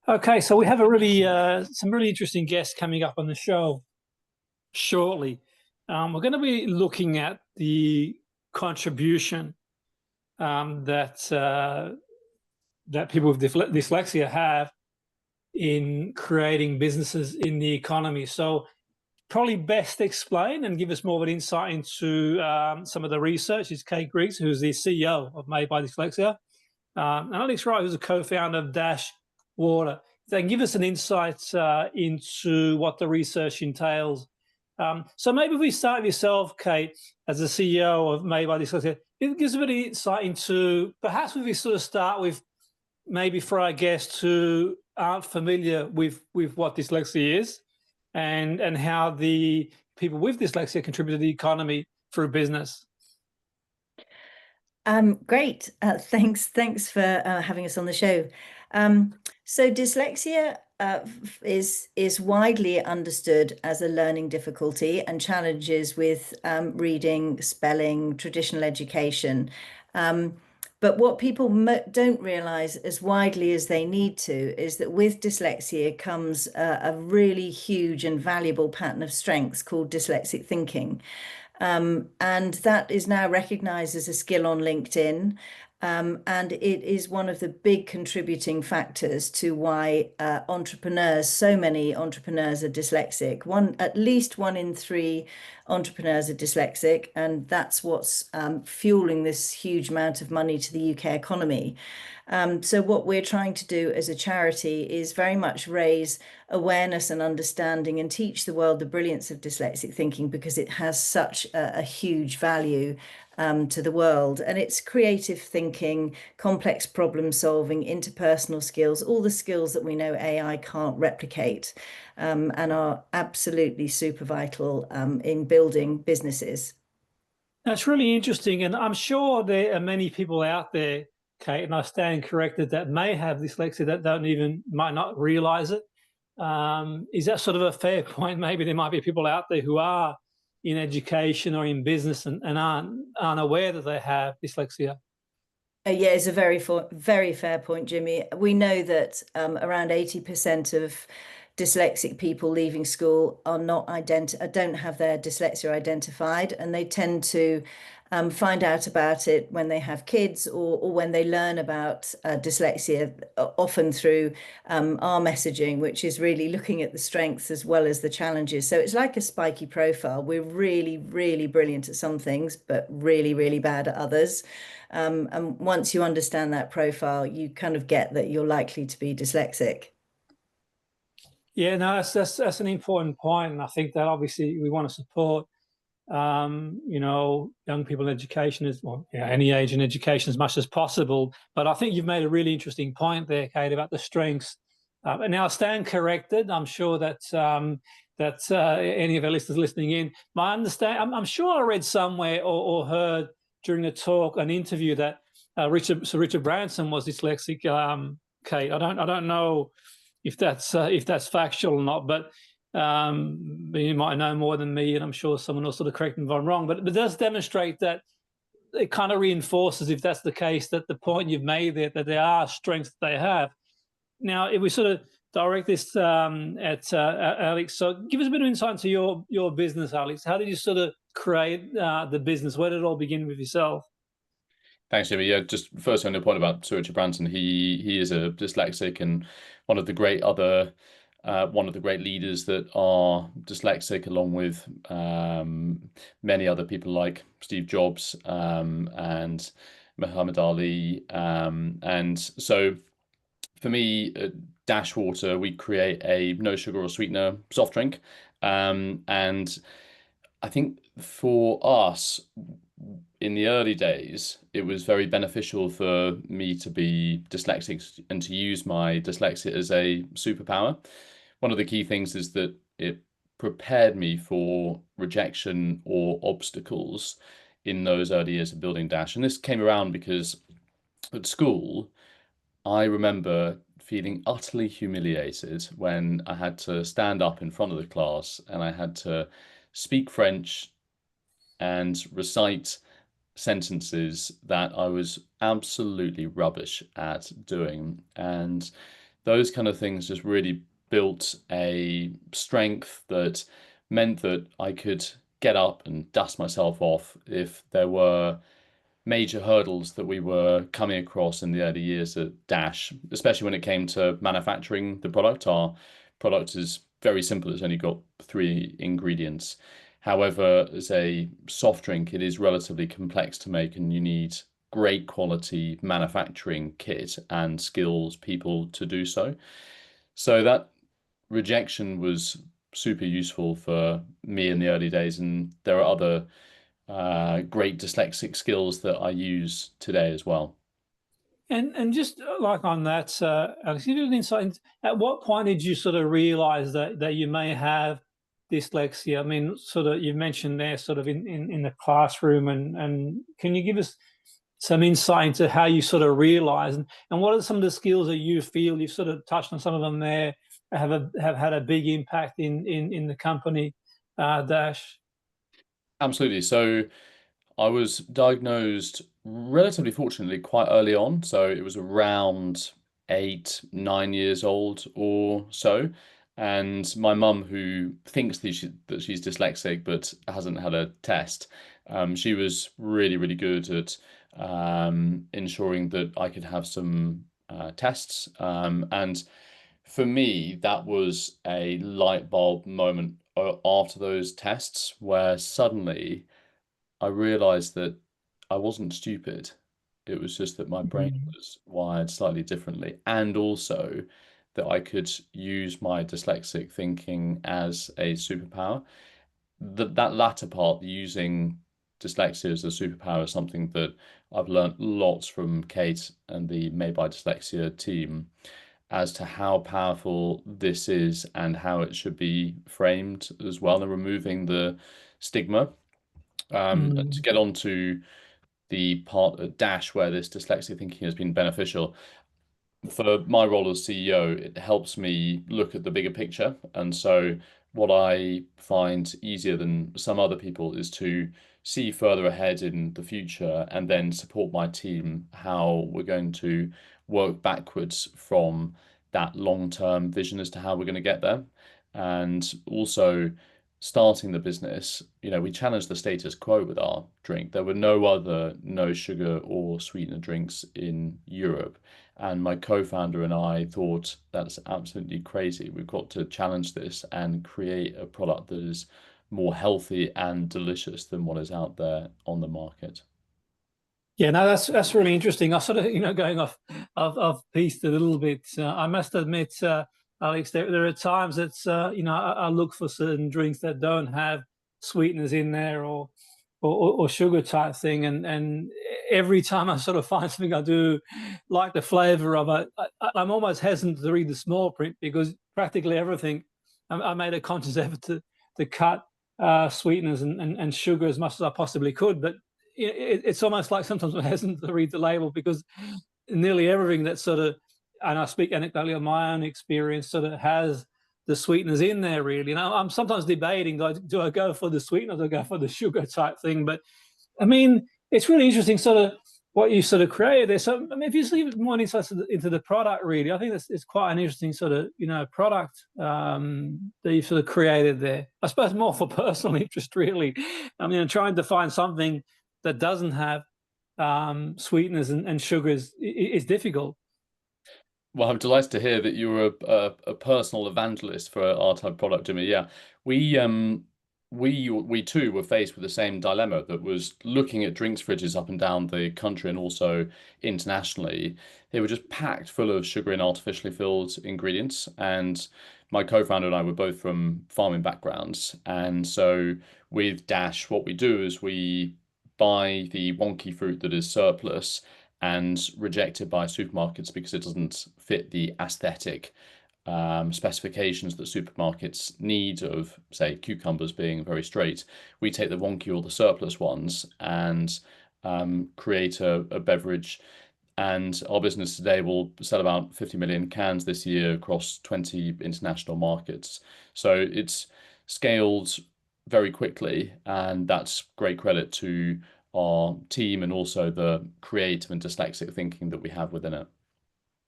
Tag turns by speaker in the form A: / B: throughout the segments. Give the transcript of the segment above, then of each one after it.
A: Okay, so we have a really some really interesting guests coming up on the show shortly. We're going to be looking at the contribution that people with dyslexia have in creating businesses in the economy. So probably best explain and give us more of an insight into some of the research is Kate Griggs, who's the CEO of Made by Dyslexia, and Alex Wright, who's a co-founder of Dash Water. They can give us an insight into what the research entails. So maybe if we start with yourself, Kate, as the CEO of Made by Dyslexia, it gives a bit of insight into perhaps if we sort of start with maybe for our guests who aren't familiar with what dyslexia is and how the people with dyslexia contribute to the economy through business.
B: Great. Thanks for having us on the show. So dyslexia is widely understood as a learning difficulty and challenges with reading, spelling, traditional education. But what people don't realize as widely as they need to is that with dyslexia comes a really huge and valuable pattern of strengths called dyslexic thinking. And that is now recognized as a skill on LinkedIn. And it is one of the big contributing factors to why so many entrepreneurs are dyslexic. At least 1 in 3 entrepreneurs are dyslexic, and that's what's fueling this huge amount of money to the UK economy. So what we're trying to do as a charity is very much raise awareness and understanding and teach the world the brilliance of dyslexic thinking because it has such a huge value to the world. And it's creative thinking, complex problem solving, interpersonal skills, all the skills that we know AI can't replicate, and are absolutely super vital in building businesses.
A: That's really interesting. And I'm sure there are many people out there, Kate, and I stand corrected, that may have dyslexia that might not realize it. Is that sort of a fair point? Maybe there might be people out there who are in education or in business and aren't aware that they have dyslexia.
B: Yeah, it's a very fair point, Jimmy. We know that around 80% of dyslexic people leaving school don't have their dyslexia identified, and they tend to find out about it when they have kids or when they learn about dyslexia, often through our messaging, which is really looking at the strengths as well as the challenges. So it's like a spiky profile. We're really, really brilliant at some things, but really, really bad at others. And once you understand that profile, you kind of get that you're likely to be dyslexic.
A: Yeah, no, that's an important point, and I think that obviously we want to support young people in education as well, any age in education as much as possible. But I think you've made a really interesting point there, Kate, about the strengths. And now I stand corrected. I'm sure that any of our listeners listening in, I'm sure I read somewhere or heard during the talk an interview that Sir Richard Branson was dyslexic. Kate, I don't know if that's factual or not, but you might know more than me, and I'm sure someone else will correct me if I'm wrong. But it does demonstrate that it kind of reinforces, if that's the case, that the point you've made there, that there are strengths that they have. Now, if we sort of direct this at Alex, so give us a bit of insight into your business, Alex. How did you sort of create the business? Where did it all begin with yourself?
C: Thanks, Jimmy. Yeah, just first on the point about Sir Richard Branson, he is a dyslexic and one of the great leaders that are dyslexic, along with many other people like Steve Jobs and Muhammad Ali. And so for me, at Dash Water, we create a no sugar or sweetener soft drink. And I think for us, in the early days, it was very beneficial for me to be dyslexic and to use my dyslexia as a superpower. One of the key things is that it prepared me for rejection or obstacles in those early years of building Dash. And this came around because at school, I remember feeling utterly humiliated when I had to stand up in front of the class and I had to speak French and recite sentences that I was absolutely rubbish at doing. And those kind of things just really built a strength that meant that I could get up and dust myself off if there were major hurdles that we were coming across in the early years at Dash, especially when it came to manufacturing the product. Our product is very simple. It's only got 3 ingredients. However, as a soft drink, it is relatively complex to make, and you need great quality manufacturing kit and skills people to do so. So that rejection was super useful for me in the early days, and there are other great dyslexic skills that I use today as well.
A: And just like on that, Alex, give us an insight. At what point did you sort of realize that you may have dyslexia? I mean, sort of you mentioned there sort of in the classroom, and can you give us some insight into how you sort of realize, and what are some of the skills that you feel you've sort of touched on some of them there have had a big impact in the company, Dash?
C: Absolutely. So I was diagnosed relatively fortunately quite early on. So it was around 8, 9 years old or so. And my mum, who thinks that she's dyslexic but hasn't had a test, she was really, really good at ensuring that I could have some tests. And for me, that was a light bulb moment after those tests where suddenly I realized that I wasn't stupid. It was just that my brain was wired slightly differently, and also that I could use my dyslexic thinking as a superpower. That latter part, using dyslexia as a superpower, is something that I've learned lots from Kate and the Made by Dyslexia team as to how powerful this is and how it should be framed as well, and removing the stigma. To get on to the part at Dash where this dyslexic thinking has been beneficial, for my role as CEO, it helps me look at the bigger picture. And so what I find easier than some other people is to see further ahead in the future and then support my team how we're going to work backwards from that long-term vision as to how we're going to get there. And also starting the business, we challenged the status quo with our drink. There were no other no sugar or sweetener drinks in Europe. And my co-founder and I thought that's absolutely crazy. We've got to challenge this and create a product that is more healthy and delicious than what is out there on the market.
A: Yeah, no, that's really interesting. I sort of, going off pieced a little bit. I must admit, Alex, there are times that I look for certain drinks that don't have sweeteners in there or sugar type thing, and every time I sort of find something I do like the flavor of it, I'm almost hesitant to read the small print because practically everything I made a conscious effort to cut sweeteners and sugar as much as I possibly could, but it's almost like sometimes I'm hesitant to read the label because nearly everything that sort of, and I speak anecdotally on my own experience, sort of has the sweeteners in there really. And I'm sometimes debating, do I go for the sweetener or do I go for the sugar type thing? But I mean, it's really interesting sort of what you sort of created there. So I mean, if you just leave more insights into the product really, I think it's quite an interesting sort of, product that you sort of created there. I suppose more for personal interest really. I mean, trying to find something that doesn't have sweeteners and sugars is difficult.
C: Well, I'm delighted to hear that you're a personal evangelist for our type of product, Jimmy. Yeah, we too were faced with the same dilemma, that was looking at drinks fridges up and down the country and also internationally. They were just packed full of sugar and artificially filled ingredients. And my co-founder and I were both from farming backgrounds. And so with Dash, what we do is we buy the wonky fruit that is surplus and rejected by supermarkets because it doesn't fit the aesthetic specifications that supermarkets need of, say, cucumbers being very straight. We take the wonky or the surplus ones and create a beverage. And our business today will sell about 50 million cans this year across 20 international markets. So it's scaled very quickly, and that's great credit to our team and also the creative and dyslexic thinking that we have within it.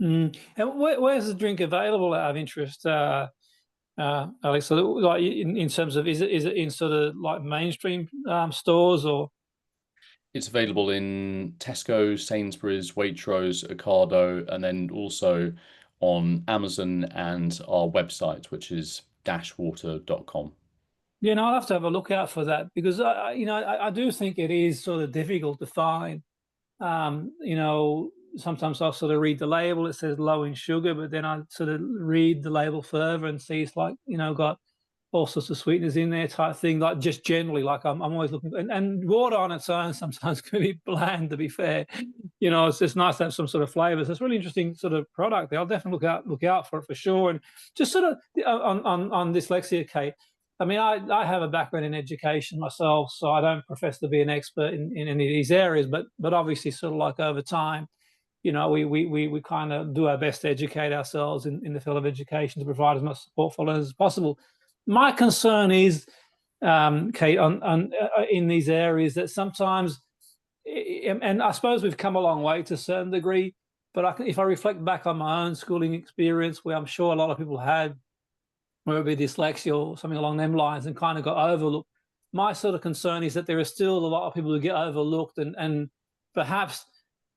A: And where's the drink available out of interest, Alex? So, like in terms of, is it in sort of like mainstream stores, or?
C: It's available in Tesco, Sainsbury's, Waitrose, Ocado, and then also on Amazon and our website, which is dashwater.com.
A: Yeah, no, I'll have to have a look out for that, because I do think it is sort of difficult to find. Sometimes I'll sort of read the label, it says low in sugar, but then I sort of read the label further and see it's like, got all sorts of sweeteners in there type thing, like just generally, like I'm always looking, and water on its own sometimes can be bland, to be fair. It's just nice to have some sort of flavors. It's a really interesting sort of product there. I'll definitely look out for it for sure. And just sort of on dyslexia, Kate, I mean, I have a background in education myself, so I don't profess to be an expert in any of these areas, but obviously sort of like over time, we kind of do our best to educate ourselves in the field of education to provide as much support for learners as possible. My concern is, Kate, in these areas that sometimes, and I suppose we've come a long way to a certain degree, but if I reflect back on my own schooling experience, where I'm sure a lot of people had, whether it be dyslexia or something along them lines, and kind of got overlooked, my sort of concern is that there are still a lot of people who get overlooked, and perhaps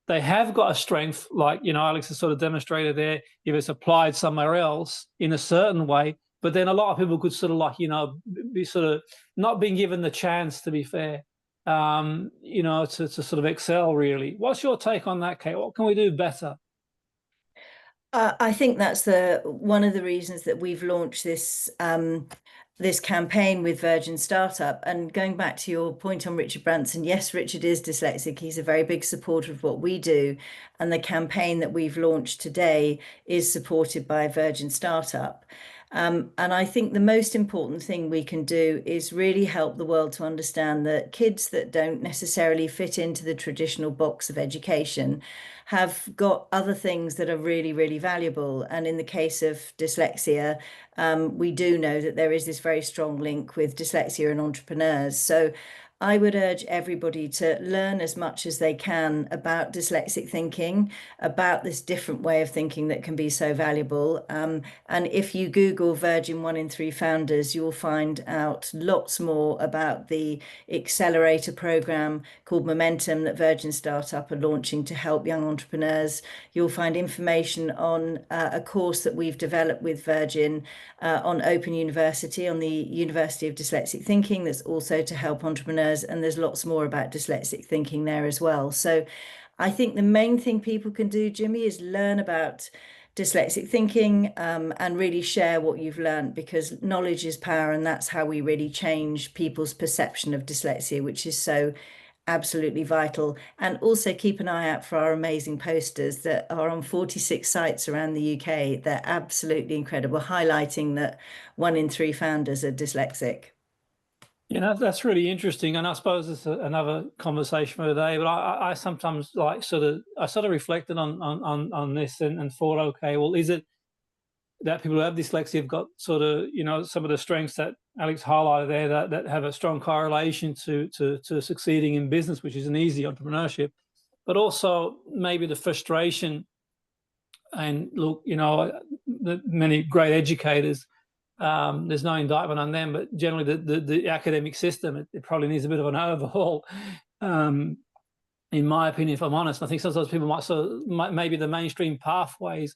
A: they have got a strength, like, Alex has sort of demonstrated there, if it's applied somewhere else in a certain way. But then a lot of people could sort of like, be sort of not being given the chance, to be fair, to sort of excel, really. What's your take on that, Kate? What can we do better?
B: I think that's one of the reasons that we've launched this campaign with Virgin Startup. And going back to your point on Richard Branson, yes, Richard is dyslexic. He's a very big supporter of what we do. And the campaign that we've launched today is supported by Virgin Startup. And I think the most important thing we can do is really help the world to understand that kids that don't necessarily fit into the traditional box of education have got other things that are really, really valuable. And in the case of dyslexia, we do know that there is this very strong link with dyslexia and entrepreneurs. So I would urge everybody to learn as much as they can about dyslexic thinking, about this different way of thinking that can be so valuable. And if you Google Virgin 1 in 3 founders, you'll find out lots more about the accelerator program called Momentum that Virgin Startup are launching to help young entrepreneurs. You'll find information on a course that we've developed with Virgin on Open University, on the University of Dyslexic Thinking, that's also to help entrepreneurs. And there's lots more about dyslexic thinking there as well. So I think the main thing people can do, Jimmy, is learn about dyslexic thinking and really share what you've learned, because knowledge is power, and that's how we really change people's perception of dyslexia, which is so absolutely vital. And also keep an eye out for our amazing posters that are on 46 sites around the UK. They're absolutely incredible, highlighting that 1 in 3 founders are dyslexic.
A: That's really interesting, and I suppose it's another conversation for today. But I sometimes I sort of reflected on this and thought, okay, well, is it that people who have dyslexia have got sort of some of the strengths that Alex highlighted there that have a strong correlation to succeeding in business, which is an easy entrepreneurship, but also maybe the frustration. And look, the many great educators. There's no indictment on them, but generally the academic system, it probably needs a bit of an overhaul, in my opinion, if I'm honest. I think sometimes people maybe the mainstream pathways,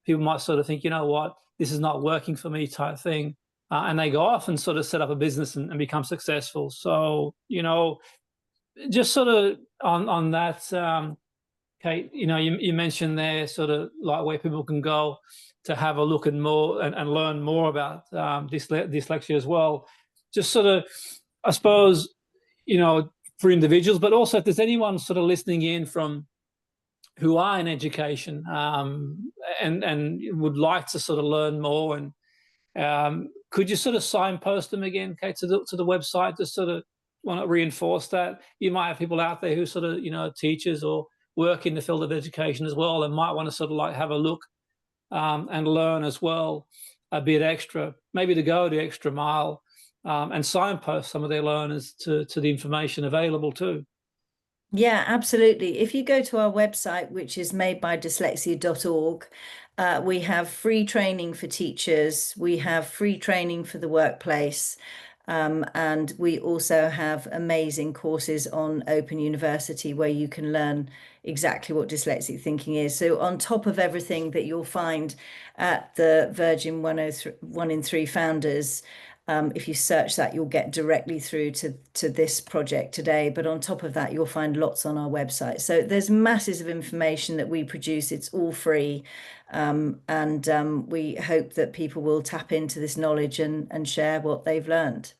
A: people might sort of think, what, this is not working for me type thing, and they go off and sort of set up a business and become successful. So, just sort of on that, Kate, you mentioned there sort of like where people can go to have a look and learn more about dyslexia as well. Just sort of, I suppose, for individuals, but also if there's anyone sort of listening in from who are in education and would like to sort of learn more, and could you sort of signpost them again, Kate, to the website, to sort of want to reinforce that? You might have people out there who sort of teachers or work in the field of education as well, and might want to sort of like have a look and learn as well a bit extra, maybe to go the extra mile and signpost some of their learners to the information available too.
B: Yeah, absolutely. If you go to our website, which is madebydyslexia.org, we have free training for teachers. We have free training for the workplace. And we also have amazing courses on Open University where you can learn exactly what dyslexic thinking is. So on top of everything that you'll find at the Virgin 103, 1 in 3 Founders, if you search that, you'll get directly through to this project today. But on top of that, you'll find lots on our website. So there's masses of information that we produce. It's all free. We hope that people will tap into this knowledge and share what they've learned.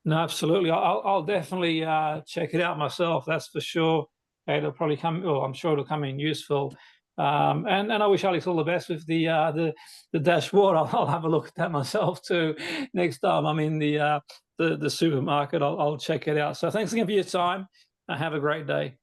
A: No, absolutely. I'll definitely check it out myself. That's for sure. It'll probably come. Well, I'm sure it'll come in useful. And I wish Alex all the best with the dashboard. I'll have a look at that myself too next time I'm in the supermarket. I'll check it out. So thanks again for your time. Have a great day.